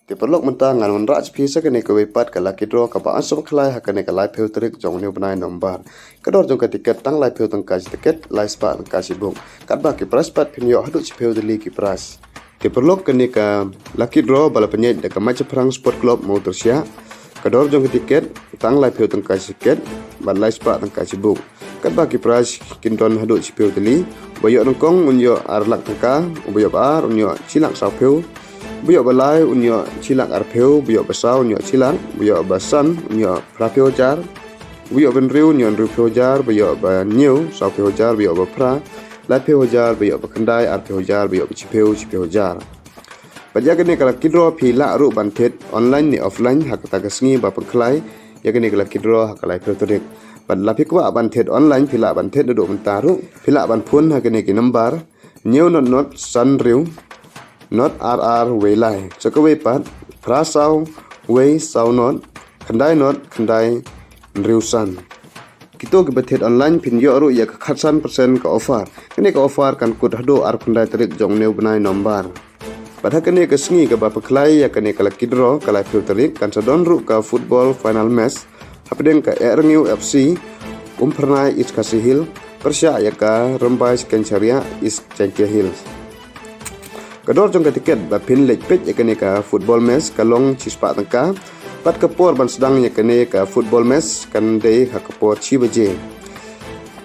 Diperlok mentang ngan raj pisa kene ke wepat ke laki draw ke baan som khlai ha kene ke lai pheu trik jong new banai nombar kedor jong ke tiket tang lai pheu tang kaj tiket lai spa tang kaj bung kat ba ki pras pat pin yo hadu chi pheu deli ki pras diperlok kene ke laki draw bala penyet de ke match perang sport club motorsia kedor jong ke tiket tang lai pheu tang kaj tiket ban lai spa tang kaj bung kat ba ki pras kindon hadu chi pheu deli boyo nongkong unyo arlak tangka boyo bar unyo chilak sau pheu Buyo balai unyo chilak arpeu, buyo basau unyo chilak, buyo basan unyo prapeu jar, buyo benriu unyo rupeu jar, buyo banyu saupeu jar, buyo bapra, lapeu jar, buyo bakandai arpeu jar, buyo chipeu jar. Pajagane kala kidro pila aru bantet online ni offline hak tagasngi ba pengklai, yagane kala kidro hak lai peltorik. Ban lapikwa bantet online pila bantet duduk mentaru, pila ban pun hagane ki number, new not sanriu. Not RR Waylai, Chakawe Pat, Prasau, Way, Sau Not, Kandai Not, Kandai, Riusan. Kito kebetet online pin yo aru ya kekhatsan persen ke offer. Kene ke offer kan kut hado ar kandai terik jong new benai nombar. Pada kene ke sengi ke bapa kelai ya kene kala kidro kala terik kan sadon ru ke football final match. Hapdeng ke Erngeu FC, Pernai East Kasih Hill, Persya ya ke Rembai Skencaria East Cengkia Hills. Kedor jong ke tiket ba pin lek pet ya kene ka football match kalong cispa tangka pat kepor ban sedang ya kene ka football match kan dei ha kepor chi baje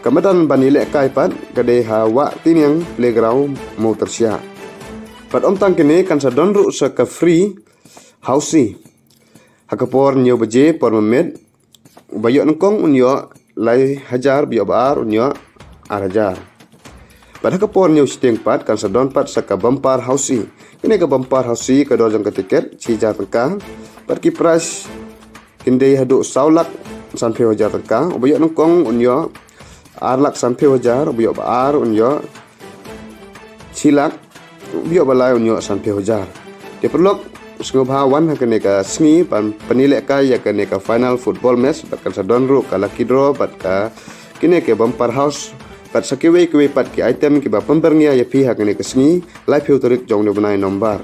kamadan ban ilek kai pat kade ha wa tiniang playground motorsia pat om tang kene kan sadon ru sa ka free housey ha kepor nyo baje por memet bayo nongkong unyo lai hajar biyo bar unyo hajar. Pada kepor new sting pat kan sadon pat saka bempar hausi. Kini ke bempar hausi ke dojong ke tiket cija tengka. Pat ki price kinde hadu saulak sampai wajar tengka. Ubayok nongkong unyo arlak sampai wajar. Ubayok baar unyo silak. Ubayok balai unyo sampai wajar. Dia perlu sengubhawan kene ka sengi pan penilek ka ya kene ka final football match pat kan sadon ru ka lucky draw pat ka kini ke bempar house. Pat sakiwe pat ki item ki ba pembernia ya pihak ni kesni live filterik jong ni benai nombar.